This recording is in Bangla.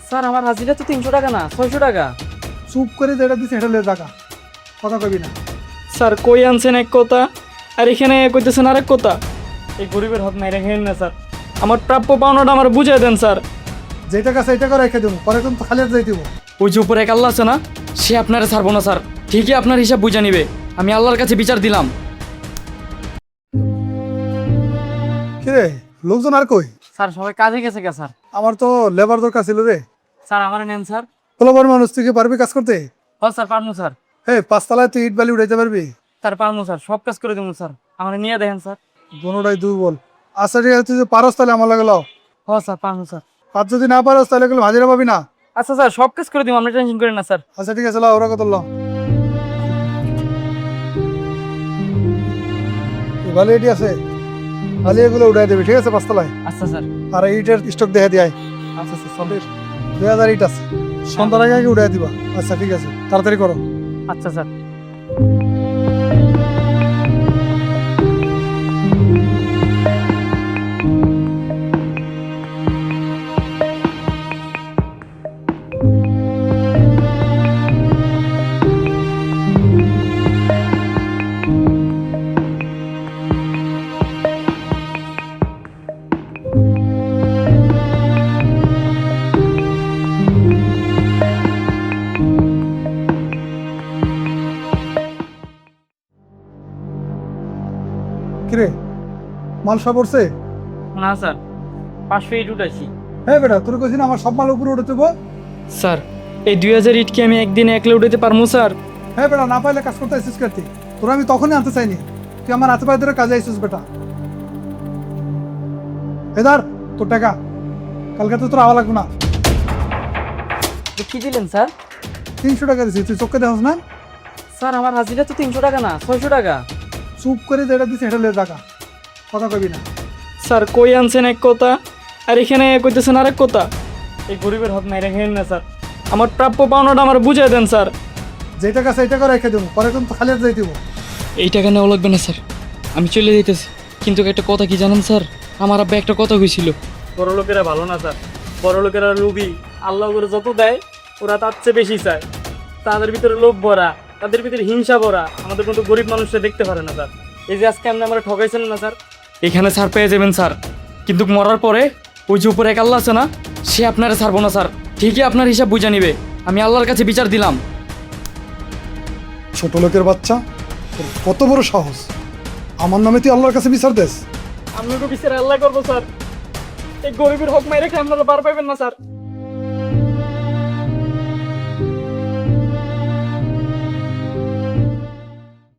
স্যার আমার হাজিরা তো 300 টাকা না 600 টাকা। চুপ করে যেটা দিচ্ছে সেটা লে টাকা, কথা কবি না। স্যার কই আনছেন এক কথা আর এখানে কইতেছেন আরেক কথা। এই গরিবের হক নাই রেখেন না স্যার, আমার প্রাপ্য পাওনাটা আমার বুঝিয়ে দেন স্যার। যে টাকা সেই টাকা রেখে দেবো, পরে কিন্তু খালি হাতে যাই দিব। ওই যে উপরে এক আল্লাহ আছে না, সে আপনারা ছাড়বো না স্যার, ঠিকই আপনার হিসাব বুঝে নিবে। আমি আল্লাহর কাছে বিচার দিলাম। কিরে লোকজন আর কই? স্যার সবাই কাজে গেছে কে স্যার? আমার তো লেবার দরকার ছিল রে। স্যার আমার নেন স্যার। পোলাবার মানুষ, তুই কি পারবি কাজ করতে? হ স্যার পারবো স্যার। হ্যাঁ, পাঁচতলায় তুই ইট বালি উঠাইতে পারবি? স্যার পারবো স্যার, সব কাজ করে দেবো স্যার, আমার নিয়ে দেখেন স্যার। দুটাই দুর্বল। আচ্ছা ঠিক আছে, তুই যদি পারস তাহলে আমার লাগে লাও। হ স্যার পারবো স্যার। আর যদি না পারস তাহলে এগুলো হাজিরা পাবি না। আচ্ছা স্যার সব কাজ করে দিব, আপনি টেনশন করেন না স্যার। আচ্ছা ঠিক আছে, লাও ওরা কত লাও। ভালো এটি আছে, ভালো এগুলো উঠাই দেবে, ঠিক আছে পাঁচতলায়। আচ্ছা স্যার। আর ইটের স্টক দেখে দিয়ে আচ্ছা স্যার চলে। 2000 ইট আছে, সন্ধ্যার আগে আগে উঠাই দিবা। আচ্ছা ঠিক আছে, তাড়াতাড়ি করো। আচ্ছা স্যার। কিরে মাল সব পড়ছে? না স্যার 500 ইট উঠাইছি। হ্যাঁ বেটা, তোর কইছি না আমার সব মাল উপরে উঠে দেবো। স্যার এই 2000 ইট কি আমি একদিনে একলা উঠাইতে পারবো স্যার? হ্যাঁ বেটা, না পাইলে কাজ করতে আসিস কার্তি, তোরা আমি তখনই আনতে চাইনি, তুই আমার হাতে পায়ে ধরে কাজে আইসিস বেটা। এদার তোর টাকা, কালকে তো তোর আওয়া লাগবে না। কি দিলেন স্যার? 300 টাকা দিছি, তুই চোখে দেখস না? স্যার আমার হাজিরা তো 300 টাকা না 600 টাকা। চুপ করে যেটা দিচ্ছে সেটা লে টাকা, কথা কবি না। স্যার কই আনছেন এক কথা আর এখানে কইতেছেন আরেক কথা। এই গরিবের হক নাই রেখেন না স্যার, আমার প্রাপ্য পাওনাটা আমার বুঝিয়ে দেন স্যার। যে টাকা সেই টাকা রেখে দেবো, পরে কিন্তু খালি হাতে যাই দিব। এই টাকা নেওয়া লাগবে না স্যার, আমি চলে যেতেছি। কিন্তু একটা কথা কি জানেন স্যার, আমার আব্বা একটা কথা কইছিল, বড় লোকেরা ভালো না স্যার, বড় লোকেরা লোভী, আল্লাহ করে যত দেয় ওরা তার চেয়ে বেশি চায়। তাদের ভিতরে লোভ ভরা, তাদের ভিতরে হিংসা ভরা, আমাদের মতো গরিব মানুষরা দেখতে পারে না স্যার। এই যে আজকে আপনি আমরা ঠকাইছেন না স্যার, এখানে ছাড় পেয়ে যাবেন স্যার, কিন্তু মরার পরে ওই যে উপরে এক আল্লাহ আছে না, সে আপনারা ছাড়বো না স্যার, ঠিকই আপনার হিসাব বুঝে নিবে। আমি আল্লাহর কাছে বিচার দিলাম। ছোট লোকের বাচ্চা, তোর কত বড় সাহস, আমার নামে তুই আল্লাহর কাছে বিচার দেস? আপনাকে বিচার আল্লাহ করবো স্যার, এই গরিবের হক মাইরে খেয়ে আপনারা বার পাইবেন না স্যার।